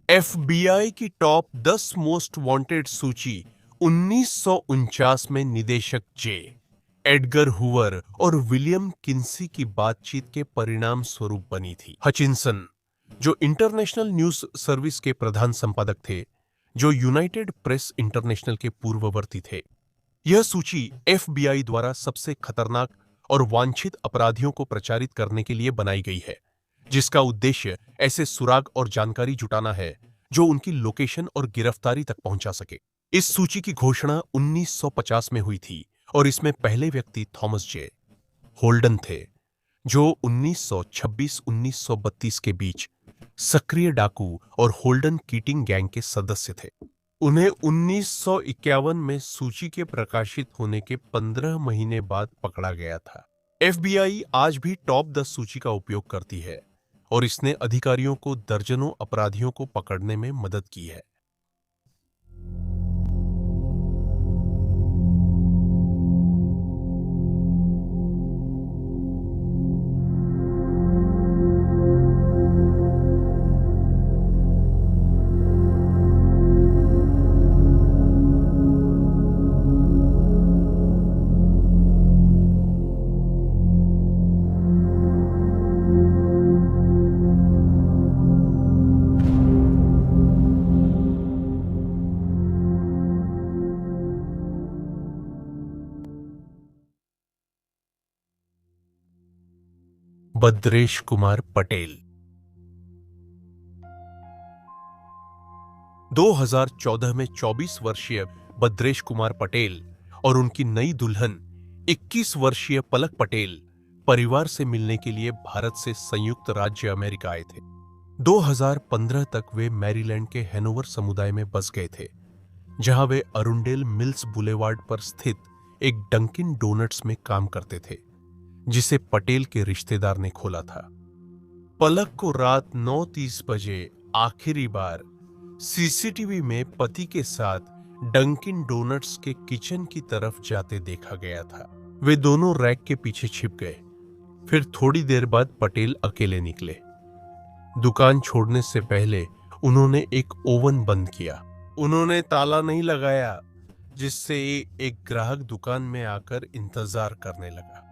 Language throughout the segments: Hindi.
एफबीआई की टॉप 10 मोस्ट वांटेड सूची 1949 में निदेशक जे एडगर हुवर और विलियम किन्सी की बातचीत के परिणाम स्वरूप बनी थी। हचिंसन, जो इंटरनेशनल न्यूज सर्विस के प्रधान संपादक थे, जो यूनाइटेड प्रेस इंटरनेशनल के पूर्ववर्ती थे। यह सूची एफबीआई द्वारा सबसे खतरनाक और वांछित अपराधियों को प्रचारित करने के लिए बनाई गई है, जिसका उद्देश्य ऐसे सुराग और जानकारी जुटाना है जो उनकी लोकेशन और गिरफ्तारी तक पहुंचा सके। इस सूची की घोषणा 1950 में हुई थी और इसमें पहले व्यक्ति थॉमस जे होल्डन थे, जो 1926-1932 के बीच सक्रिय डाकू और होल्डन कीटिंग गैंग के सदस्य थे। उन्हें 1951 में सूची के प्रकाशित होने के 15 महीने बाद पकड़ा गया था। एफबीआई आज भी टॉप 10 सूची का उपयोग करती है और इसने अधिकारियों को दर्जनों अपराधियों को पकड़ने में मदद की है। भद्रेश कुमार पटेल 2014 में 24 वर्षीय भद्रेश कुमार पटेल और उनकी नई दुल्हन 21 वर्षीय पलक पटेल परिवार से मिलने के लिए भारत से संयुक्त राज्य अमेरिका आए थे। 2015 तक वे मैरीलैंड के हैनोवर समुदाय में बस गए थे, जहां वे अरुंडेल मिल्स बुलेवार्ड पर स्थित एक डंकिन डोनट्स में काम करते थे, जिसे पटेल के रिश्तेदार ने खोला था। पलक को रात 9:30 बजे आखिरी बार सीसीटीवी में पति के साथ डंकिन डोनट्स के किचन की तरफ जाते देखा गया था। वे दोनों रैक के पीछे छिप गए। फिर थोड़ी देर बाद पटेल अकेले निकले। दुकान छोड़ने से पहले उन्होंने एक ओवन बंद किया। उन्होंने ताला नहीं लगाया, जिससे एक ग्राहक दुकान में आकर इंतजार करने लगा।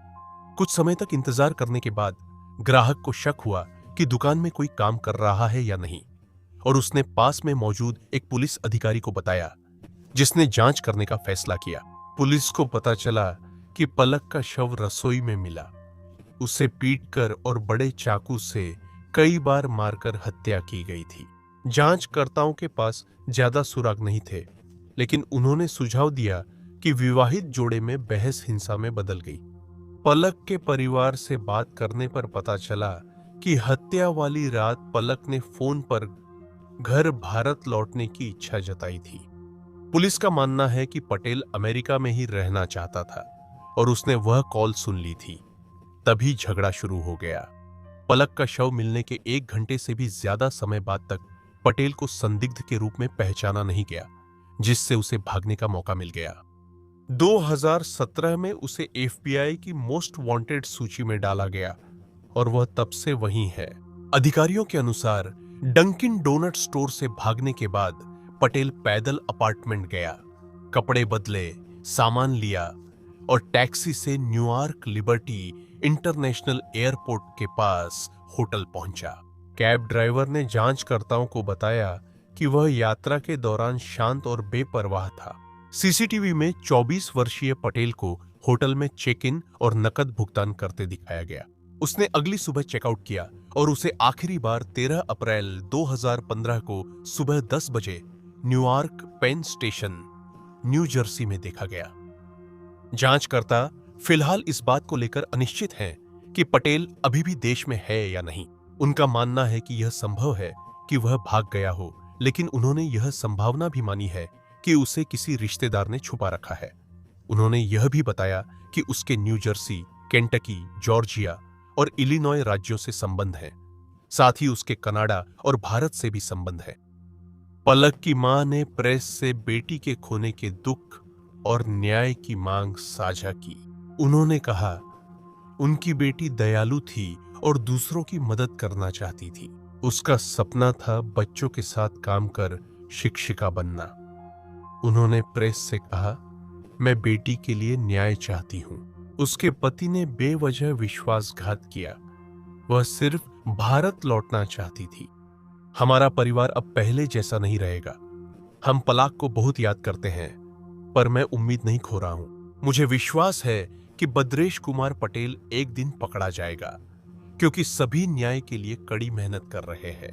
कुछ समय तक इंतजार करने के बाद ग्राहक को शक हुआ कि दुकान में कोई काम कर रहा है या नहीं, और उसने पास में मौजूद एक पुलिस अधिकारी को बताया, जिसने जांच करने का फैसला किया। पुलिस को पता चला कि पलक का शव रसोई में मिला। उसे पीटकर और बड़े चाकू से कई बार मारकर हत्या की गई थी। जांचकर्ताओं के पास ज्यादा सुराग नहीं थे, लेकिन उन्होंने सुझाव दिया कि विवाहित जोड़े में बहस हिंसा में बदल गई। पलक के परिवार से बात करने पर पता चला कि हत्या वाली रात पलक ने फोन पर घर भारत लौटने की इच्छा जताई थी। पुलिस का मानना है कि पटेल अमेरिका में ही रहना चाहता था और उसने वह कॉल सुन ली थी। तभी झगड़ा शुरू हो गया। पलक का शव मिलने के 1 घंटे से भी ज्यादा समय बाद तक पटेल को संदिग्ध के रूप में पहचाना नहीं गया, जिससे उसे भागने का मौका मिल गया। 2017 में उसे एफबीआई की मोस्ट वांटेड सूची में डाला गया और वह तब से वहीं है। अधिकारियों के अनुसार डंकिन डोनट स्टोर से भागने के बाद पटेल पैदल अपार्टमेंट गया, कपड़े बदले, सामान लिया और टैक्सी से न्यूयॉर्क लिबर्टी इंटरनेशनल एयरपोर्ट के पास होटल पहुंचा। कैब ड्राइवर ने जांचकर्ताओं को बताया कि वह यात्रा के दौरान शांत और बेपरवाह था। सीसीटीवी में 24 वर्षीय पटेल को होटल में चेक इन और नकद भुगतान करते दिखाया गया। उसने अगली सुबह चेकआउट किया और उसे आखिरी बार 13 अप्रैल 2015 को सुबह 10 बजे New York Penn station, New Jersey में देखा गया। जांचकर्ता फिलहाल इस बात को लेकर अनिश्चित हैं कि पटेल अभी भी देश में है या नहीं। उनका मानना है कि यह संभव है कि वह भाग गया हो, लेकिन उन्होंने यह संभावना भी मानी है कि उसे किसी रिश्तेदार ने छुपा रखा है। उन्होंने यह भी बताया कि उसके न्यू जर्सी, केंटकी, जॉर्जिया और इलिनॉय राज्यों से संबंध हैं। साथ ही उसके कनाडा और भारत से भी संबंध है। पलक की मां ने प्रेस से बेटी के खोने के दुख और न्याय की मांग साझा की। उन्होंने कहा, उनकी बेटी दयालु थी और दूसरों की मदद करना चाहती थी। उसका सपना था बच्चों के साथ काम कर शिक्षिका बनना। उन्होंने प्रेस से कहा, मैं बेटी के लिए न्याय चाहती हूं। उसके पति ने बेवजह विश्वासघात किया। वह सिर्फ भारत लौटना चाहती थी। हमारा परिवार अब पहले जैसा नहीं रहेगा। हम पलाक को बहुत याद करते हैं, पर मैं उम्मीद नहीं खो रहा हूं। मुझे विश्वास है कि बद्रेश कुमार पटेल एक दिन पकड़ा जाएगा, क्योंकि सभी न्याय के लिए कड़ी मेहनत कर रहे हैं।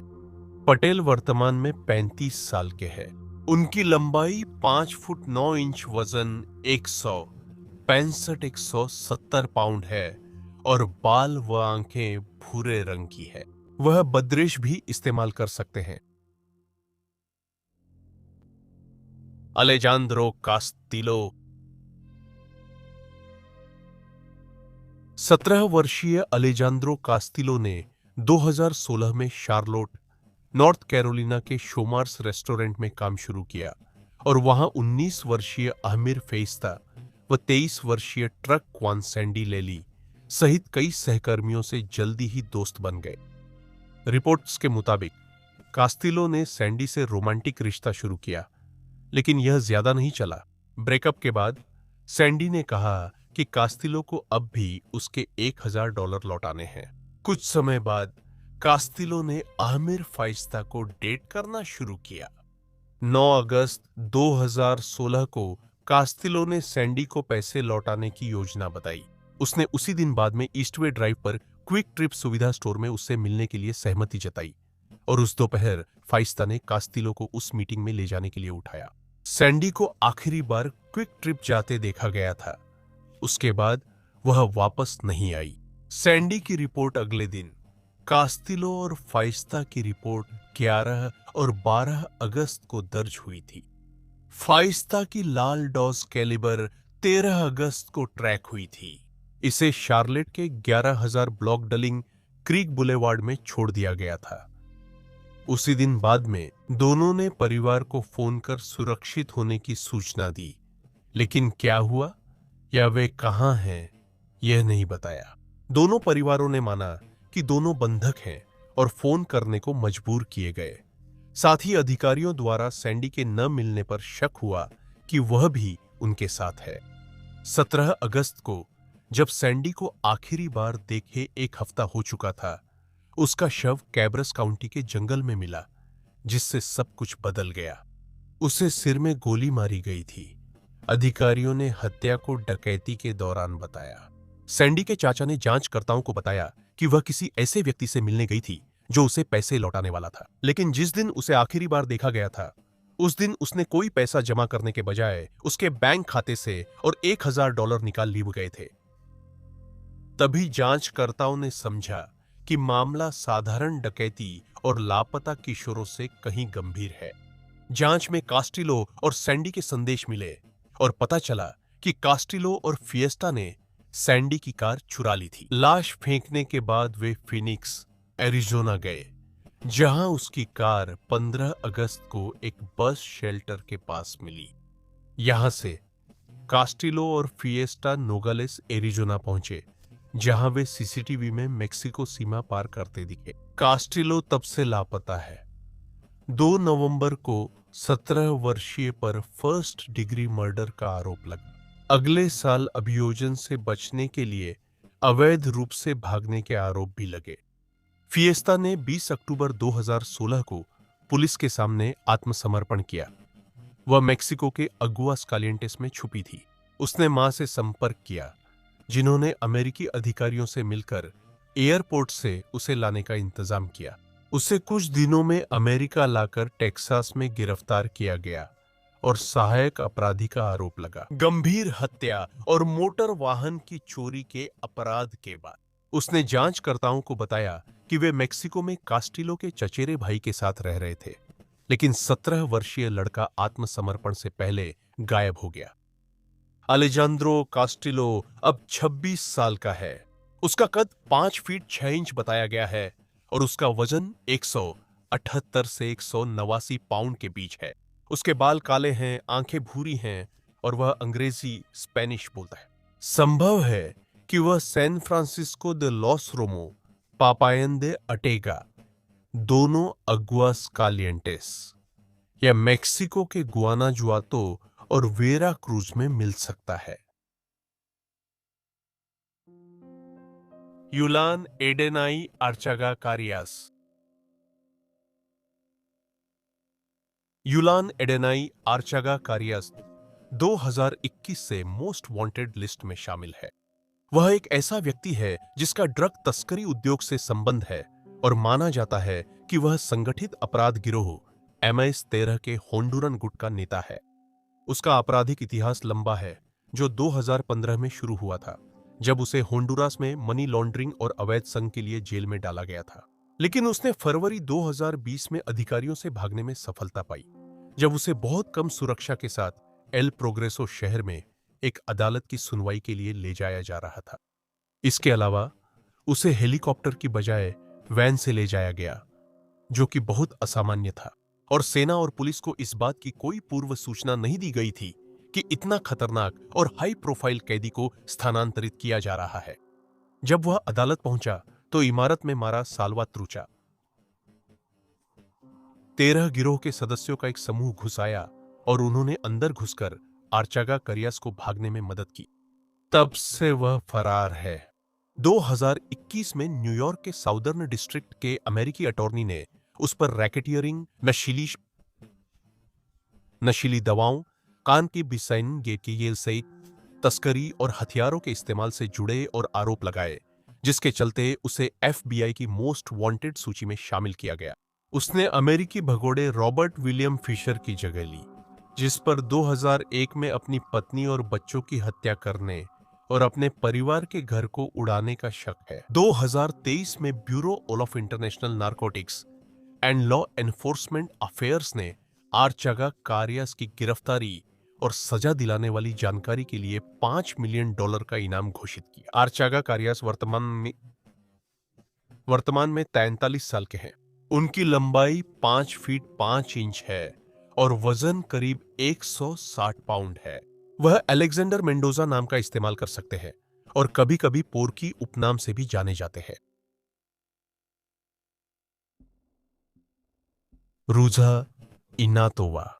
पटेल वर्तमान में 35 साल के हैं। उनकी लंबाई 5 फुट 9 इंच, वजन 165-170 पाउंड है और बाल व आंखें भूरे रंग की है। वह बद्रेश भी इस्तेमाल कर सकते हैं। अलेजांद्रो कास्तिलो 17 वर्षीय अलेजांद्रो कास्तिलो ने 2016 में शार्लोट, नॉर्थ कैरोलिना के शोमार्स रेस्टोरेंट में काम शुरू किया और वहां 19 वर्षीय आमिर फेइस्ता व 23 वर्षीय ट्रक क्वान सैंडी लेली सहित कई सहकर्मियों से जल्दी ही दोस्त बन गए। रिपोर्ट्स के मुताबिक कास्तिलो ने सैंडी से रोमांटिक रिश्ता शुरू किया, लेकिन यह ज्यादा नहीं चला। ब्रेकअप के बाद सैंडी ने कहा कि कास्तिलो को अब भी उसके $1000 लौटाने हैं। कुछ समय बाद कास्तिलो ने आमिर फाइस्ता को डेट करना शुरू किया। 9 अगस्त 2016 को कास्तिलो ने सैंडी को पैसे लौटाने की योजना बताई। उसने उसी दिन बाद में ईस्टवे ड्राइव पर क्विक ट्रिप सुविधा स्टोर में उससे मिलने के लिए सहमति जताई और उस दोपहर फाइस्ता ने कास्तिलो को उस मीटिंग में ले जाने के लिए उठाया। सैंडी को आखिरी बार क्विक ट्रिप जाते देखा गया था। उसके बाद वह वापस नहीं आई। सैंडी की रिपोर्ट अगले दिन, कास्तिलो और फाइस्ता की रिपोर्ट 11 और 12 अगस्त को दर्ज हुई थी। फाइस्ता की लाल डॉस कैलिबर 13 अगस्त को ट्रैक हुई थी। इसे शार्लेट के 11,000 ब्लॉक डलिंग क्रीक बुलेवार्ड में छोड़ दिया गया था। उसी दिन बाद में दोनों ने परिवार को फोन कर सुरक्षित होने की सूचना दी, लेकिन क्या हुआ या वे कहां हैं, यह नहीं बताया। दोनों परिवारों ने माना कि दोनों बंधक हैं और फोन करने को मजबूर किए गए। साथ ही अधिकारियों द्वारा सैंडी के न मिलने पर शक हुआ कि वह भी उनके साथ है। 17 अगस्त को जब सैंडी को आखिरी बार देखे 1 हफ्ता हो चुका था, उसका शव कैब्रस काउंटी के जंगल में मिला, जिससे सब कुछ बदल गया। उसे सिर में गोली मारी गई थी। अधिकारियों ने हत्या को डकैती के दौरान बताया। सैंडी के चाचा ने जांचकर्ताओं को बताया कि वह किसी ऐसे व्यक्ति से मिलने गई थी जो उसे पैसे लौटाने वाला था, लेकिन जिस दिन उसे आखिरी बार देखा गया था, उस दिन उसने कोई पैसा जमा करने के बजाय उसके बैंक खाते से और $1000 निकाल लिए गए थे। तभी जांचकर्ताओं ने समझा कि मामला साधारण डकैती और लापता किशोरों से कहीं गंभीर है। जांच में कास्टिलो और सैंडी के संदेश मिले और पता चला कि कास्टिलो और फिएस्टा ने सैंडी की कार चुरा ली थी। लाश फेंकने के बाद वे फिनिक्स, एरिजोना गए, जहां उसकी कार 15 अगस्त को एक बस शेल्टर के पास मिली। यहां से कास्टिलो और फिएस्टा नोगालेस, एरिजोना पहुंचे, जहां वे सीसीटीवी में मेक्सिको सीमा पार करते दिखे। कास्टिलो तब से लापता है। 2 नवंबर को 17 वर्षीय पर फर्स्ट डिग्री मर्डर का आरोप लगा। अगले साल अभियोजन से बचने के लिए अवैध रूप से भागने के आरोप भी लगे। फिएस्ता ने 20 अक्टूबर 2016 को पुलिस के सामने आत्मसमर्पण किया। वह मेक्सिको के अगुआस कालिएंटेस में छुपी थी। उसने मां से संपर्क किया, जिन्होंने अमेरिकी अधिकारियों से मिलकर एयरपोर्ट से उसे लाने का इंतजाम किया। उसे कुछ दिनों में अमेरिका लाकर टेक्सास में गिरफ्तार किया गया और सहायक अपराधी का आरोप लगा। गंभीर हत्या और मोटर वाहन की चोरी के अपराध के बाद उसने जांचकर्ताओं को बताया कि वे मेक्सिको में कास्टिलो के चचेरे भाई के साथ रह रहे थे, लेकिन 17 वर्षीय लड़का आत्मसमर्पण से पहले गायब हो गया। अलेजांद्रो कास्टिलो अब 26 साल का है। उसका कद 5 फीट 6 इंच बताया गया है और उसका वजन 178 से 189 पाउंड के बीच है। उसके बाल काले हैं, आंखें भूरी हैं और वह अंग्रेजी स्पेनिश बोलता है। संभव है कि वह सैन फ्रांसिस्को दे लॉस रोमो, पापायन दे अटेगा, दोनों अगुआस कालिएंटेस या मेक्सिको के गुआनाजुआतो और वेरा क्रूज में मिल सकता है। यूलान एडेनाई आर्चागा कारियास। यूलान एडेनाई आर्चागा कारियास 2021 से मोस्ट वांटेड लिस्ट में शामिल है। वह एक ऐसा व्यक्ति है जिसका ड्रग तस्करी उद्योग से संबंध है और माना जाता है कि वह संगठित अपराध गिरोह MS-13 के होंडुरन गुट का नेता है। उसका आपराधिक इतिहास लंबा है, जो 2015 में शुरू हुआ था, जब उसे होंडुरास में मनी लॉन्ड्रिंग और अवैध संघ के लिए जेल में डाला गया था। लेकिन उसने फरवरी 2020 में अधिकारियों से भागने में सफलता पाई, जब उसे बहुत कम सुरक्षा के साथ एल प्रोग्रेसो शहर में एक अदालत की सुनवाई के लिए ले जाया जा रहा था। इसके अलावा उसे हेलीकॉप्टर की बजाय वैन से ले जाया गया, जो कि बहुत असामान्य था, और सेना और पुलिस को इस बात की कोई पूर्व सूचना नहीं दी गई थी कि इतना खतरनाक और हाई प्रोफाइल कैदी को स्थानांतरित किया जा रहा है। जब वह अदालत पहुंचा तो इमारत में मारा साल्वात्रुचा 13 गिरोह के सदस्यों का एक समूह घुस आया और उन्होंने अंदर घुसकर आर्चागा कारियास को भागने में मदद की। तब से वह फरार है। 2021 में न्यूयॉर्क के साउदर्न डिस्ट्रिक्ट के अमेरिकी अटॉर्नी ने उस पर रैकेटियरिंग, नशीली दवाओं, कान की बिसाइन गेकील से तस्करी और हथियारों के इस्तेमाल से जुड़े और आरोप लगाए, जिसके चलते उसे FBI की मोस्ट वांटेड सूची में शामिल किया गया। उसने अमेरिकी भगोड़े रॉबर्ट विलियम फिशर की जगह ली, जिस पर 2001 में अपनी पत्नी और बच्चों की हत्या करने और अपने परिवार के घर को उड़ाने का शक है। 2023 में bureau of international narcotics and law enforcement affairs ने आर्चागा कारियास की गिरफ्तारी और सजा दिलाने वाली जानकारी के लिए $5 मिलियन का इनाम घोषित किया। आर्चागा कारियास वर्तमान में 43 साल के हैं। उनकी लंबाई 5 फीट 5 इंच है और वजन करीब 160 पाउंड है। वह अलेक्जेंडर मेंडोजा नाम का इस्तेमाल कर सकते हैं और कभी-कभी पोर्की उपनाम से भी जाने जाते हैं। रूजा इग्नाटोवा।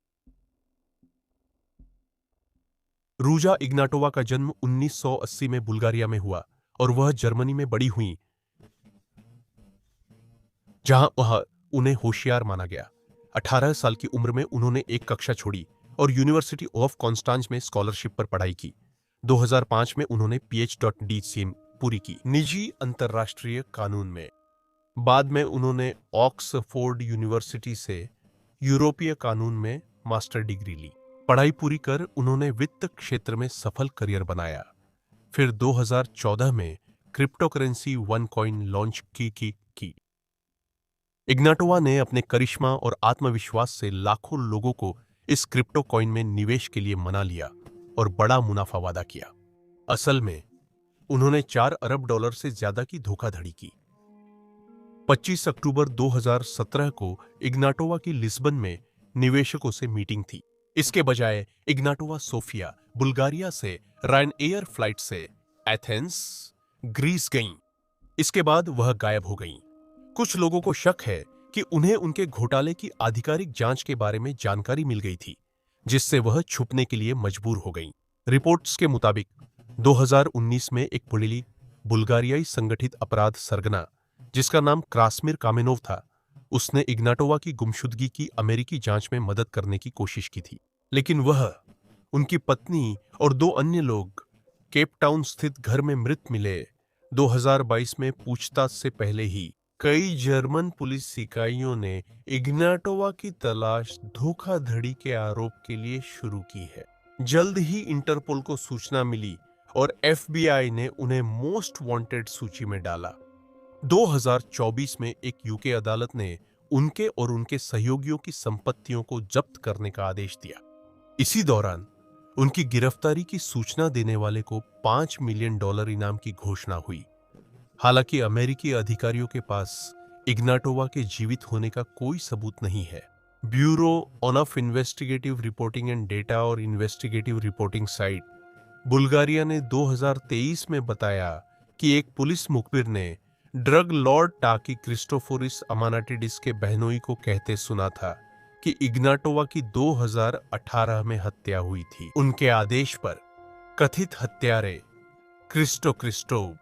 रूजा इग्नाटोवा का जन्म 1980 में बुल्गारिया में हुआ और वह जर्मनी में बड़ी हुई, जहां उन्हें होशियार माना गया। 18 साल की उम्र में उन्होंने एक कक्षा छोड़ी और यूनिवर्सिटी ऑफ कॉन्स्टांज में स्कॉलरशिप पर पढ़ाई की। 2005 में उन्होंने PhD पूरी की, निजी अंतरराष्ट्रीय कानून में। बाद में उन्होंने ऑक्सफोर्ड यूनिवर्सिटी से यूरोपीय कानून में मास्टर डिग्री ली। पढ़ाई पूरी कर उन्होंने वित्त क्षेत्र में सफल करियर बनाया। फिर 2014 में क्रिप्टोकरेंसी OneCoin लॉन्च की। इग्नाटोवा ने अपने करिश्मा और आत्मविश्वास से लाखों लोगों को इस क्रिप्टो कॉइन में निवेश के लिए मना लिया और बड़ा मुनाफा वादा किया। असल में उन्होंने $4 अरब से ज्यादा की धोखाधड़ी की। 25 अक्टूबर 2017 को इग्नाटोवा की लिस्बन में निवेशकों से मीटिंग थी। इसके बजाय इग्नाटोवा सोफिया, बुल्गारिया से रायन एयर फ्लाइट से एथेंस, ग्रीस गईं। इसके बाद वह गायब हो गईं। कुछ लोगों को शक है कि उन्हें उनके घोटाले की आधिकारिक जांच के बारे में जानकारी मिल गई थी, जिससे वह छुपने के लिए मजबूर हो गईं। रिपोर्ट्स के मुताबिक 2019 में एक पुलिली बुल्गारियाई संगठित अपराध सरगना, जिसका नाम क्रासमिर कामेनोव था, उसने इग्नाटोवा की गुमशुदगी की अमेरिकी जांच में मदद करने की कोशिश की थी। लेकिन वह, उनकी पत्नी और 2 अन्य लोग केप टाउन स्थित घर में मृत मिले। 2022 में पूछताछ से पहले ही कई जर्मन पुलिस इकाइयों ने इग्नाटोवा की तलाश धोखाधड़ी के आरोप के लिए शुरू की है। जल्द ही इंटरपोल को सूचना मिली और FBI ने उन्हें मोस्ट वांटेड सूची में डाला। 2024 में एक यूके अदालत ने उनके और उनके सहयोगियों की संपत्तियों को जब्त करने का आदेश दिया। इसी दौरान उनकी गिरफ्तारी की सूचना देने वाले को $5 मिलियन इनाम की घोषणा हुई। हालांकि अमेरिकी अधिकारियों के पास इग्नाटोवा के जीवित होने का कोई सबूत नहीं है। Bureau of investigative reporting and data और इन्वेस्टिगेटिव रिपोर्टिंग साइट बुल्गारिया ने 2023 में बताया कि एक पुलिस मुखबिर ने ड्रग लॉर्ड टाकी क्रिस्टोफोरिस अमानाटिडिस के बहनोई को कहते सुना था कि इग्नाटोवा की 2018 में हत्या हुई थी। उनके आदेश पर कथित हत्यारे क्रिस्टोव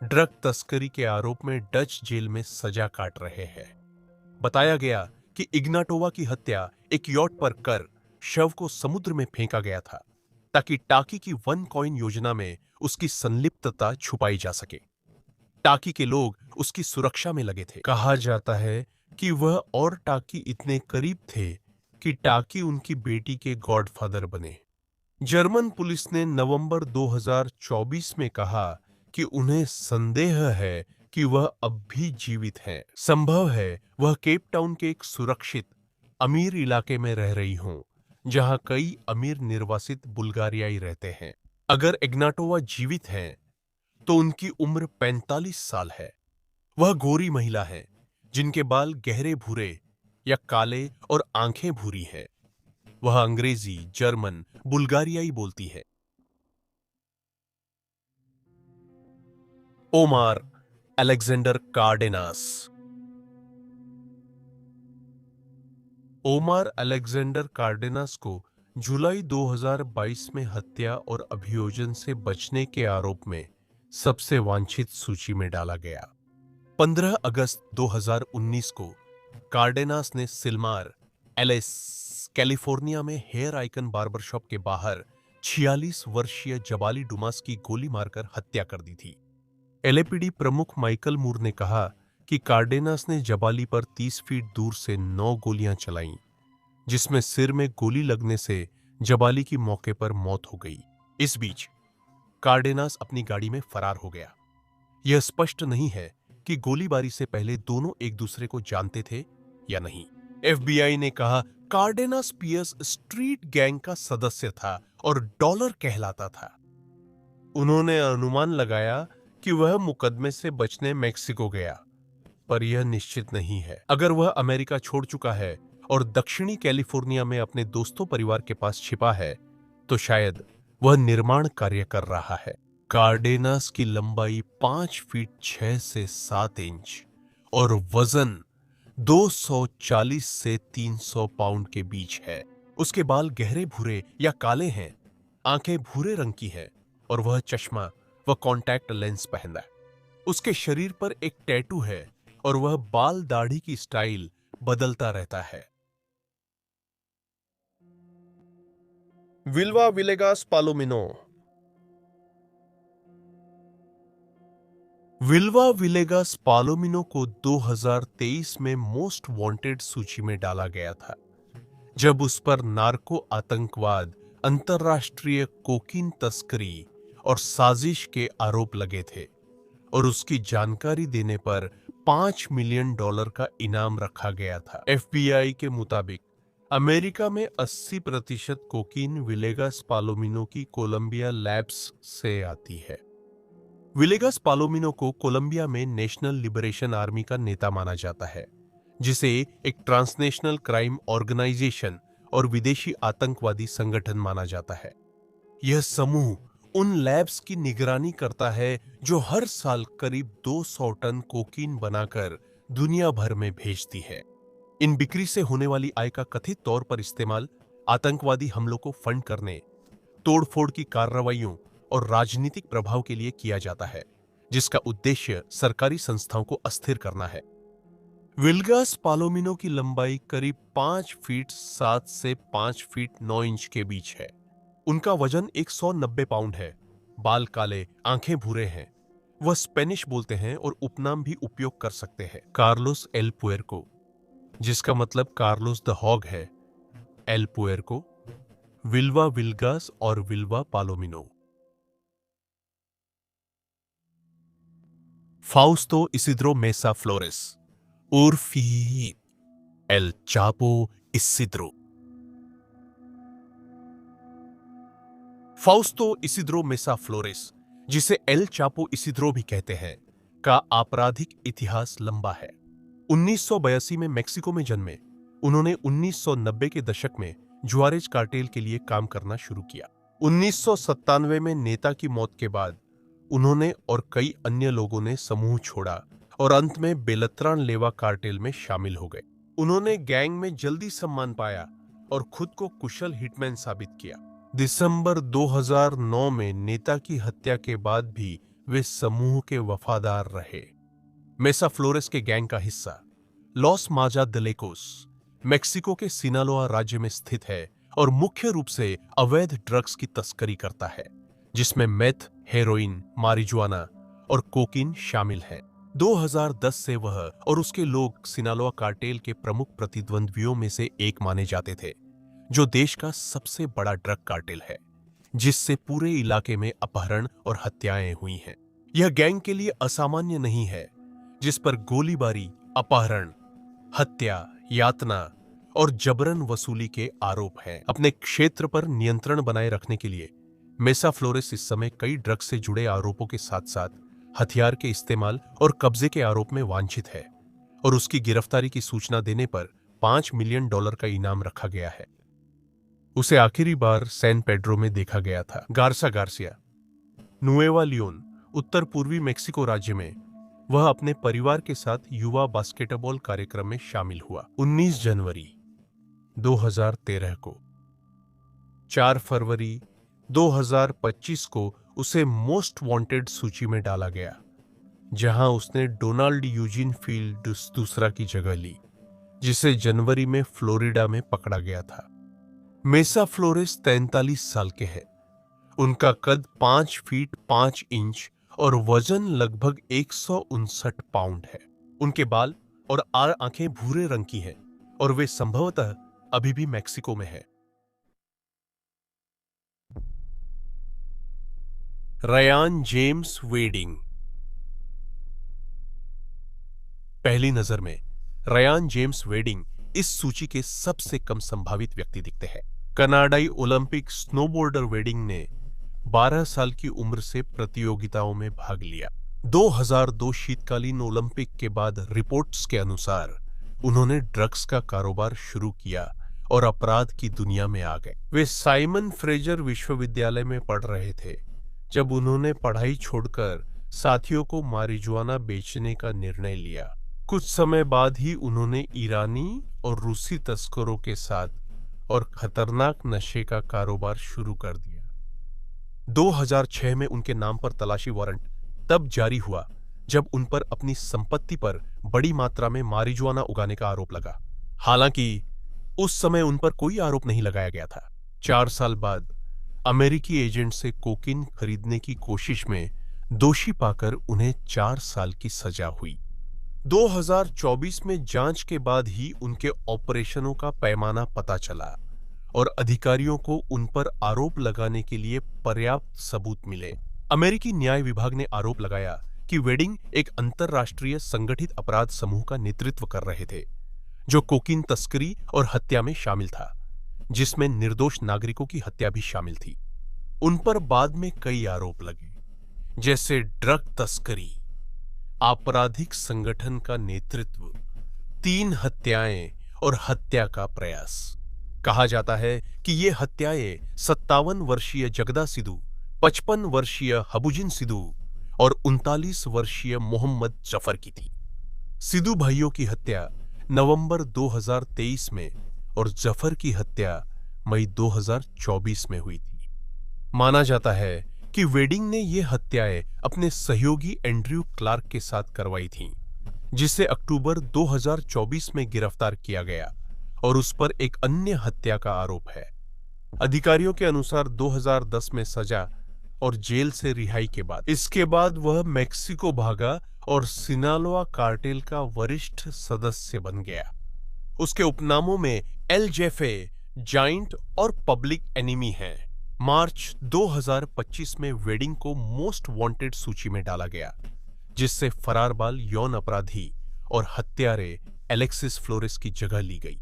ड्रग तस्करी के आरोप में डच जेल में सजा काट रहे हैं। बताया गया कि इग्नाटोवा की हत्या एक यॉट पर कर शव को समुद्र में फेंका गया था ताकि टाकी की वन कॉइन योजना में उसकी संलिप्तता छुपाई जा सके। टाकी के लोग उसकी सुरक्षा में लगे थे। कहा जाता है कि वह और टाकी इतने करीब थे कि टाकी उनकी बेटी के गॉडफादर बने। जर्मन पुलिस ने नवंबर 2024 में कहा कि उन्हें संदेह है कि वह अब भी जीवित हैं। संभव है वह केप टाउन के एक सुरक्षित अमीर इलाके में रह रही हों, जहां कई अमीर निर्वासित बुल्गारियाई रहते हैं। अगर इग्नाटोवा जीवित हैं, तो उनकी उम्र 45 साल है। वह गोरी महिला है जिनके बाल गहरे भूरे या काले और आंखें भूरी हैं। वह अंग्रेजी, जर्मन, बुल्गारियाई बोलती है। Omar Alexander Cardenas. Omar Alexander Cardenas को जुलाई 2022 में हत्या और अभियोजन से बचने के आरोप में सबसे वांछित सूची में डाला गया। 15 अगस्त 2019 को कार्डेनास ने सिलमार, एलिस, कैलिफोर्निया में हेयर आइकन बार्बरशॉप के बाहर 46 वर्षीय जबाली डुमास की गोली मारकर हत्या कर दी थी। एलएपीडी प्रमुख माइकल मूर ने कहा कि कार्डेनास ने जबाली पर 30 फीट दूर से 9 गोलियां चलाईं, जिसमें सिर में गोली लगने से जबाली की मौके पर मौत हो गई। इस बीच कार्डेनास अपनी गाड़ी में फरार हो गया। यह स्पष्ट नहीं है कि गोलीबारी से पहले दोनों एक दूसरे को जानते थे या नहीं। एफबीआई ने कहा कार्डेनास पियर्स स्ट्रीट गैंग का सदस्य था और डॉलर कहलाता था। उन्होंने अनुमान लगाया कि वह मुकदमे से बचने मेक्सिको गया, पर यह निश्चित नहीं है। अगर वह अमेरिका छोड़ चुका है और दक्षिणी कैलिफोर्निया में अपने दोस्तों परिवार के पास छिपा है, तो शायद वह निर्माण कार्य कर रहा है। कार्डेनास की लंबाई 5 फीट 6 से 7 इंच और वजन 240 से 300 पाउंड के बीच है। उसके बाल गहरे भूरे या काले हैं, आंखें भूरे रंग की हैं और वह चश्मा व कॉन्टैक्ट लेंस पहनता है। उसके शरीर पर एक टैटू है और वह बाल दाढ़ी की स्टाइल बदलता रहता है। विल्वा विलेगास पालोमिनो। विल्वा विलेगास पालोमिनो को 2023 में मोस्ट वांटेड सूची में डाला गया था, जब उस पर नार्को आतंकवाद, अंतर्राष्ट्रीय कोकीन तस्करी और साजिश के आरोप लगे थे और उसकी जानकारी देने पर $5 मिलियन का इनाम रखा गया था। एफबीआई के मुताबिक अमेरिका में 80% कोकीन विलेगास पालोमिनो की कोलंबिया लैब्स से आती है। विलेगास पालोमिनो को कोलंबिया में नेशनल लिबरेशन आर्मी का नेता माना जाता है, जिसे एक ट्रांसनेशनल क्राइम ऑर्गेनाइजेशन और विदेशी आतंकवादी संगठन माना जाता है। यह समूह उन लैब्स की निगरानी करता है जो हर साल करीब 200 टन कोकीन बनाकर दुनिया भर में भेजती है। इन बिक्री से होने वाली आय का कथित तौर पर इस्तेमाल आतंकवादी हमलों को फंड करने, तोड़फोड़ की कार्रवाइयों और राजनीतिक प्रभाव के लिए किया जाता है, जिसका उद्देश्य सरकारी संस्थाओं को अस्थिर करना है। विलेगास पालोमिनो की लंबाई करीब 5 फीट 7 से 5 फीट 9 इंच के बीच है। उनका वजन 190 पाउंड है। बाल काले, आंखें भूरे हैं। वह स्पेनिश बोलते हैं और उपनाम भी उपयोग कर सकते हैं। कार्लोस एल पुएर्को, जिसका मतलब कार्लोस द हॉग है। एल पुएर्को, विल्वा विलेगास और विल्वा पालोमिनो। फाउस्तो इसिद्रो मेसा फ्लोरेस उर्फ एल चापो इसिद्रो। फाउस्तो इसिद्रो मेसा फ्लोरेस, जिसे एल चापो इसिद्रो भी कहते हैं, का आपराधिक इतिहास लंबा है। 1982 में मेक्सिको में जन्मे, उन्होंने 1990 के दशक में जुआरेज कार्टेल के लिए काम करना शुरू किया। 1997 में नेता की मौत के बाद उन्होंने और कई अन्य लोगों ने समूह छोड़ा और अंत में बेलत्रान लेवा कार्टेल में शामिल हो गए। उन्होंने गैंग में जल्दी सम्मान पाया और खुद को कुशल हिटमैन साबित किया। दिसंबर 2009 में नेता की हत्या के बाद भी वे समूह के वफादार रहे। मेसा फ्लोरेस के गैंग का हिस्सा लॉस माजादलेकोस मेक्सिको के सिनालोआ राज्य में स्थित है और मुख्य रूप से अवैध ड्रग्स की तस्करी करता है, जिसमें मेथ, हेरोइन, मारिजुआना और कोकीन शामिल हैं। 2010 से वह और उसके लोग सिनालोआ कार्टेल के प्रमुख प्रतिद्वंद्वियों में से एक माने जाते थे, जो देश का सबसे बड़ा ड्रग कार्टेल है, जिससे पूरे इलाके में अपहरण और हत्याएं हुई हैं। यह गैंग के लिए असामान्य नहीं है, जिस पर गोलीबारी, अपहरण, हत्या, यातना और जबरन वसूली के आरोप हैं। अपने क्षेत्र पर नियंत्रण बनाए रखने के लिए मेसा फ्लोरेस इस समय कई ड्रग्स से जुड़े आरोपों के साथ साथ हथियार के इस्तेमाल और कब्जे के आरोप में वांछित है और उसकी गिरफ्तारी की सूचना देने पर $5 मिलियन का इनाम रखा गया है। उसे आखिरी बार सैन पेड्रो में देखा गया था। गार्सा गार्सिया, नुएवा लियोन, उत्तर पूर्वी मेक्सिको राज्य में वह अपने परिवार के साथ युवा बास्केटबॉल कार्यक्रम में शामिल हुआ। 19 जनवरी 2013 को 4 फरवरी 2025 को उसे मोस्ट वांटेड सूची में डाला गया, जहां उसने डोनाल्ड यूजिन फील्ड दूसरा की जगह ली, जिसे जनवरी में फ्लोरिडा में पकड़ा गया था। मेसा फ्लोरेस 43 साल के हैं। उनका कद 5 फीट 5 इंच और वजन लगभग 159 पाउंड है। उनके बाल और आंखें भूरे रंग की हैं और वे संभवतः अभी भी मेक्सिको में हैं। Ryan James wedding. पहली नजर में रयान जेम्स वेडिंग इस सूची के सबसे कम संभावित व्यक्ति दिखते हैं। कनाडाई ओलंपिक स्नोबोर्डर वेडिंग ने 12 साल की उम्र से प्रतियोगिताओं में भाग लिया। 2002 शीतकालीन ओलंपिक के बाद रिपोर्ट्स के अनुसार उन्होंने ड्रग्स का कारोबार शुरू किया और अपराध की दुनिया में आ गए। वे साइमन फ्रेजर विश्वविद्यालय में पढ़ रहे थे जब उन्होंने पढ़ाई छोड़कर साथियों को मारिजुआना बेचने का निर्णय लिया। कुछ समय बाद ही उन्होंने ईरानी और रूसी तस्करों के साथ और खतरनाक नशे का कारोबार शुरू कर दिया। 2006 में उनके नाम पर तलाशी वारंट तब जारी हुआ जब उन पर अपनी संपत्ति पर बड़ी मात्रा में मारिजुआना उगाने का आरोप लगा। हालांकि उस समय उन पर कोई आरोप नहीं लगाया गया था। 4 साल बाद अमेरिकी एजेंट से कोकीन खरीदने की कोशिश में दोषी पाकर उन्हें 4 साल की सजा हुई। 2024 में जांच के बाद ही उनके ऑपरेशनों का पैमाना पता चला और अधिकारियों को उन पर आरोप लगाने के लिए पर्याप्त सबूत मिले। अमेरिकी न्याय विभाग ने आरोप लगाया कि वेडिंग एक अंतरराष्ट्रीय संगठित अपराध समूह का नेतृत्व कर रहे थे, जो कोकीन तस्करी और हत्या में शामिल था, जिसमें निर्दोष नागरिकों की हत्या भी शामिल थी। उन पर बाद में कई आरोप लगे, जैसे ड्रग तस्करी, आपराधिक संगठन का नेतृत्व, 3 हत्याएं और हत्या का प्रयास। कहा जाता है कि ये हत्याएं 57 वर्षीय जगदा सिद्धू, 55 वर्षीय हबुजिन सिद्धू और 39 वर्षीय मोहम्मद जफर की थी। सिद्धू भाइयों की हत्या नवंबर 2023 में और जफर की हत्या मई 2024 में हुई थी। माना जाता है कि वेडिंग ने ये हत्याएं अपने सहयोगी एंड्रयू क्लार्क के साथ करवाई थीं, जिसे अक्टूबर 2024 में गिरफ्तार किया गया और उस पर एक अन्य हत्या का आरोप है। अधिकारियों के अनुसार 2010 में सजा और जेल से रिहाई के बाद वह मेक्सिको भागा और सिनालोआ कार्टेल का वरिष्ठ सदस्य बन गया। उसके उपनामों में एल जेफे, जाइंट और पब्लिक एनिमी हैं। मार्च 2025 में वेडिंग को मोस्ट वांटेड सूची में डाला गया, जिससे फरार बाल यौन अपराधी और हत्यारे एलेक्सिस फ्लोरेस की जगह ली गई।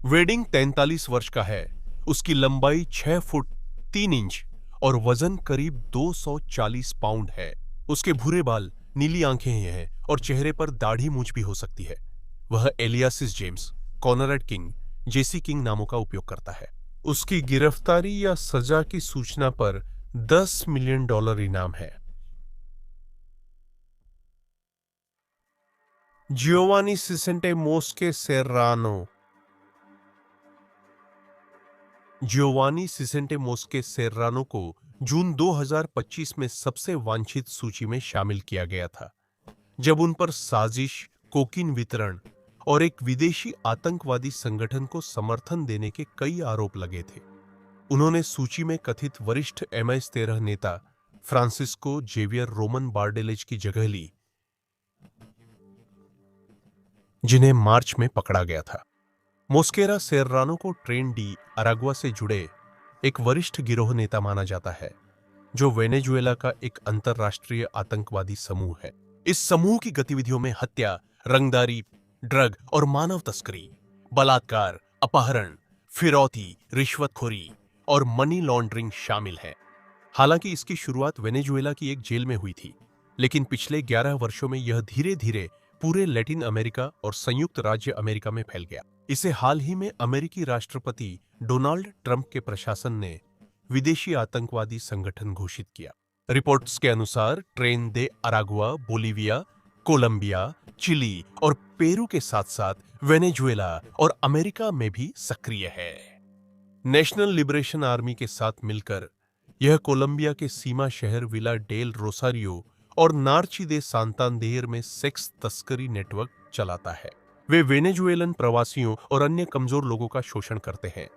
वेडिंग 43 वर्ष का है। उसकी लंबाई 6 फुट 3 इंच और वजन करीब 240 पाउंड है। उसके भूरे बाल, नीली आंखें हैं और चेहरे पर दाढ़ी मूंछ भी हो सकती है। वह एलियासिस जेम्स, कॉनरेड किंग, जेसी किंग नामों का उपयोग करता है। उसकी गिरफ्तारी या सजा की सूचना पर $10 मिलियन इनाम है। जियोवानी सिसेंटे मोस्के सेर्रानो। जियोवानी सिसेंटे मोस्के सेर्रानो को जून 2025 में सबसे वांछित सूची में शामिल किया गया था, जब उन पर साजिश, कोकीन वितरण और एक विदेशी आतंकवादी संगठन को समर्थन देने के कई आरोप लगे थे। उन्होंने सूची में कथित वरिष्ठ MI13 नेता फ्रांसिस्को जेवियर रोमन बार्डेलेज की जगह ली, जिन्हें मार्च में पकड़ा गया था। मोस्केरा सेर्रानो को ट्रेन डी अरागुआ से जुड़े एक वरिष्ठ गिरोह नेता माना जाता है, जो वेनेजुएला का एक अंतर्राष्ट्रीय आतंकवादी समूह है। इस समूह की गतिविधियों में हत्या, रंगदारी, ड्रग और मानव तस्करी, बलात्कार, अपहरण, फिरौती, रिश्वतखोरी और मनी लॉन्ड्रिंग शामिल है। हालांकि इसकी शुरुआत वेनेजुएला की एक जेल में हुई थी, लेकिन पिछले 11 वर्षों में यह धीरे धीरे पूरे लैटिन अमेरिका और संयुक्त राज्य अमेरिका में फैल गया। इसे हाल ही में अमेरिकी राष्ट्रपति डोनाल्ड ट्रंप के प्रशासन ने विदेशी आतंकवादी संगठन घोषित किया। रिपोर्ट्स के अनुसार Tren de Aragua Bolivia, Colombia, Chile और पेरू के साथ साथ वेनेजुएला और अमेरिका में भी सक्रिय है। नेशनल लिबरेशन आर्मी के साथ मिलकर यह कोलंबिया के सीमा शहर विला डेल रोसारियो और नार्ची दे सांतांदेर में सेक्स तस्करी नेटवर्क चलाता है। वे वेनेजुएलन प्रवासियों और अन्य कमजोर लोगों का शोषण करते हैं,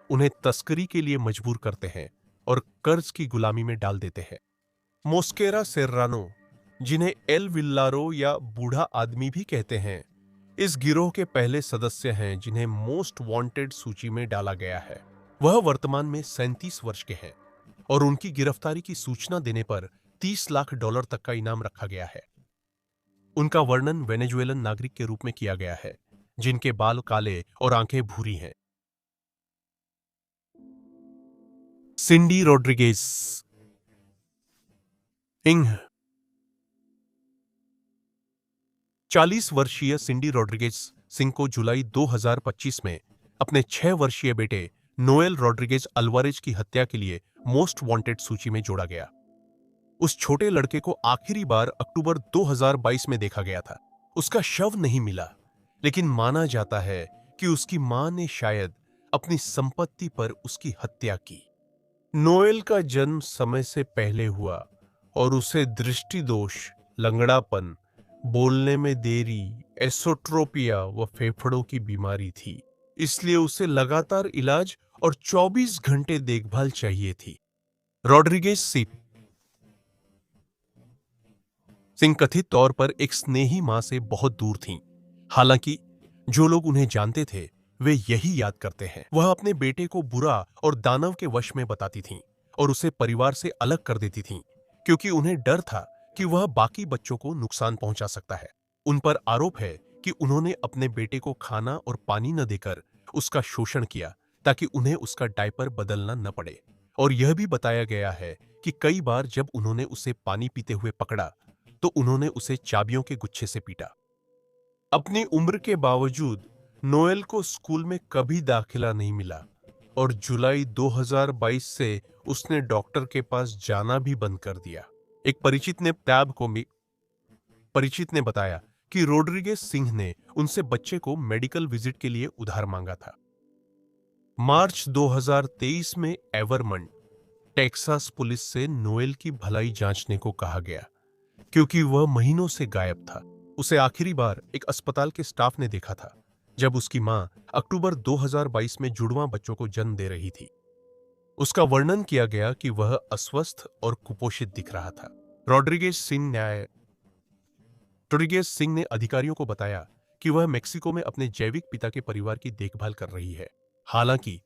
उन्हें तस्करी के लिए मजबूर करते हैं और कर्ज की गुलामी में डाल देते हैं। मोस्केरा सेर्रानो, जिन्हें एल विल्लारो या बूढ़ा आदमी भी कहते हैं, इस गिरोह के पहले सदस्य हैं जिन्हें मोस्ट वांटेड सूची में डाला गया है। वह वर्तमान में 37 वर्ष के हैं और उनकी गिरफ्तारी की सूचना देने पर $30 लाख तक का इनाम रखा गया है। उनका वर्णन वेनेजुएलन नागरिक के रूप में किया गया है, जिनके बाल काले और आंखें भूरी हैं। सिंडी रोड्रिगेज इंग 40 वर्षीय सिंडी रोड्रिगेज सिंह को जुलाई 2025 में अपने 6 वर्षीय बेटे नोएल रोड्रिगेज अल्वारेज की हत्या के लिए मोस्ट वांटेड सूची में जोड़ा गया। उस छोटे लड़के को आखिरी बार अक्टूबर 2022 में देखा गया था। उसका शव नहीं मिला, लेकिन माना जाता है कि उसकी मां ने शायद अपनी संपत्ति पर उसकी हत्या की। नोएल का जन्म समय से पहले हुआ और उसे दृष्टि दोष, लंगड़ापन, बोलने में देरी, एसोट्रोपिया व फेफड़ों की बीमारी थी। इसलिए उसे लगातार इलाज और 24 घंटे देखभाल चाहिए थी। रोड्रिगेज सिंह कथित तौर पर एक स्नेही मां से बहुत दूर थीं। हालांकि जो लोग उन्हें जानते थे वे यही याद करते हैं। वह अपने बेटे को बुरा और दानव के वश में बताती थीं और उसे परिवार से अलग कर देती थीं, क्योंकि उन्हें डर था कि वह बाकी बच्चों को नुकसान पहुंचा सकता है। उन पर आरोप है कि उन्होंने अपने बेटे को खाना और पानी न देकर उसका शोषण किया ताकि उन्हें उसका डायपर बदलना न पड़े। और यह भी बताया गया है कि कई बार जब उन्होंने उसे पानी पीते हुए पकड़ा तो उन्होंने उसे चाबियों के गुच्छे से पीटा। अपनी उम्र के बावजूद नोएल को स्कूल में कभी दाखिला नहीं मिला और जुलाई 2022 से उसने डॉक्टर के पास जाना भी बंद कर दिया। एक परिचित ने बताया कि रोड्रिगेज सिंह ने उनसे बच्चे को मेडिकल विजिट के लिए उधार मांगा था। मार्च 2023 में एवरमंड, टेक्सास पुलिस से नोएल की भलाई जांचने को कहा गया, क्योंकि वह महीनों से गायब था। उसे आखिरी बार एक अस्पताल के स्टाफ ने देखा था जब उसकी मां अक्टूबर 2022 में जुड़वां बच्चों को जन्म दे रही थी। उसका वर्णन किया गया कि वह अस्वस्थ और कुपोषित दिख रहा था। रोड्रिगेज सिंह ने अधिकारियों को बताया कि वह मेक्सिको में अपने जैविक पिता के परिवार की देखभाल कर रही है। हालांकि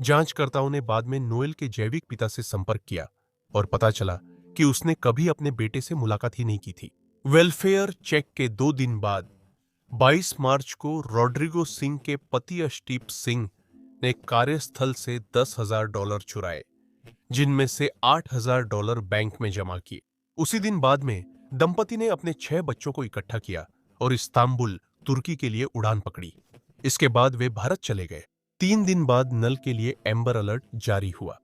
जांचकर्ताओं ने बाद में नोएल के जैविक पिता से संपर्क किया और पता चला कि उसने कभी अपने बेटे से मुलाकात ही नहीं की थी। वेलफेयर चेक के 2 दिन बाद 22 मार्च को रोड्रिगो सिंह के पति अशटीप सिंह ने कार्यस्थल से $10,000 चुराए, जिनमें से $8,000 बैंक में जमा किए। उसी दिन बाद में दंपति ने अपने 6 बच्चों को इकट्ठा किया और इस्तांबुल, तुर्की के लिए उड़ान पकड़ी। इसके बाद वे भारत चले गए। 3 दिन बाद नल के लिए एम्बर अलर्ट जारी हुआ।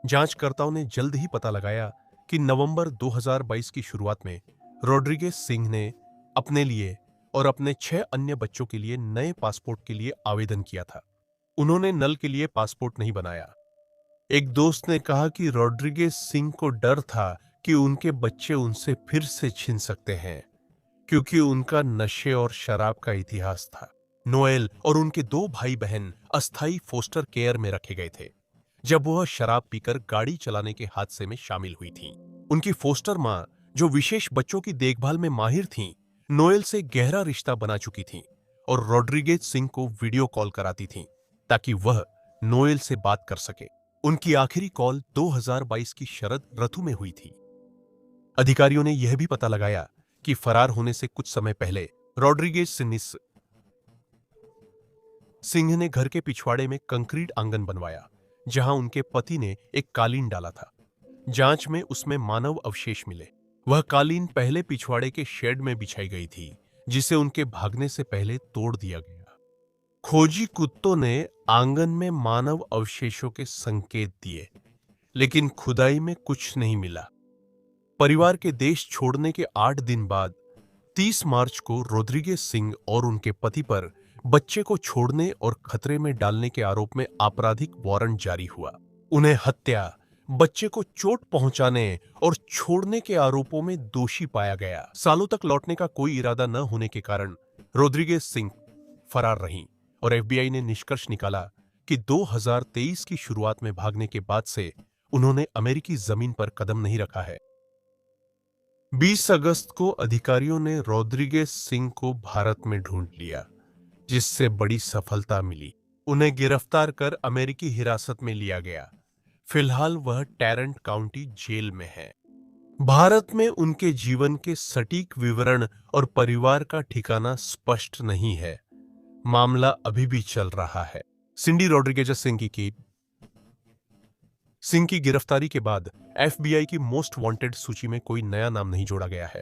जांचकर्ताओं ने जल्द ही पता लगाया कि नवंबर 2022 की शुरुआत में रोड्रिगेज सिंह ने अपने लिए और अपने 6 अन्य बच्चों के लिए नए पासपोर्ट के लिए आवेदन किया था। उन्होंने नल के लिए पासपोर्ट नहीं बनाया। एक दोस्त ने कहा कि रॉड्रिगेज सिंह को डर था कि उनके बच्चे उनसे फिर से छीन सकते हैं, क्योंकि उनका नशे और शराब का इतिहास था। नोएल और उनके 2 भाई बहन अस्थायी फोस्टर केयर में रखे गए थे जब वह शराब पीकर गाड़ी चलाने के हादसे में शामिल हुई थीं। उनकी फोस्टर मां, जो विशेष बच्चों की देखभाल में माहिर थीं, नोएल से गहरा रिश्ता बना चुकी थीं और रॉड्रिगेज सिंह को वीडियो कॉल कराती थीं ताकि वह नोएल से बात कर सके। उनकी आखिरी कॉल 2022 की शरद ऋतु में हुई थी। अधिकारियों ने यह भी पता लगाया कि फरार होने से कुछ समय पहले रॉड्रिगेज सिंह ने घर के पिछवाड़े में कंक्रीट आंगन बनवाया, जहां उनके पति ने एक कालीन डाला था। जांच में उसमें मानव अवशेष मिले। वह कालीन पहले पिछवाड़े के शेड में बिछाई गई थी, जिसे उनके भागने से पहले तोड़ दिया गया। खोजी कुत्तों ने आंगन में मानव अवशेषों के संकेत दिए, लेकिन खुदाई में कुछ नहीं मिला। परिवार के देश छोड़ने के 8 दिन बाद 30 मार्च को रॉड्रिगेज सिंह और उनके पति पर बच्चे को छोड़ने और खतरे में डालने के आरोप में आपराधिक वारंट जारी हुआ। उन्हें हत्या, बच्चे को चोट पहुंचाने और छोड़ने के आरोपों में दोषी पाया गया। सालों तक लौटने का कोई इरादा न होने के कारण रॉड्रिगेज सिंह फरार रहीं और एफबीआई ने निष्कर्ष निकाला कि 2023 की शुरुआत में भागने के बाद से उन्होंने अमेरिकी जमीन पर कदम नहीं रखा है। 20 अगस्त को अधिकारियों ने रॉड्रिगेज सिंह को भारत में ढूंढ लिया, जिससे बड़ी सफलता मिली। उन्हें गिरफ्तार कर अमेरिकी हिरासत में लिया गया। फिलहाल वह टैरेंट काउंटी जेल में है। भारत में उनके जीवन के सटीक विवरण और परिवार का ठिकाना स्पष्ट नहीं है। मामला अभी भी चल रहा है। सिंडी रॉड्रिगेज सिंह की गिरफ्तारी के बाद एफबीआई की मोस्ट वांटेड सूची में कोई नया नाम नहीं जोड़ा गया है।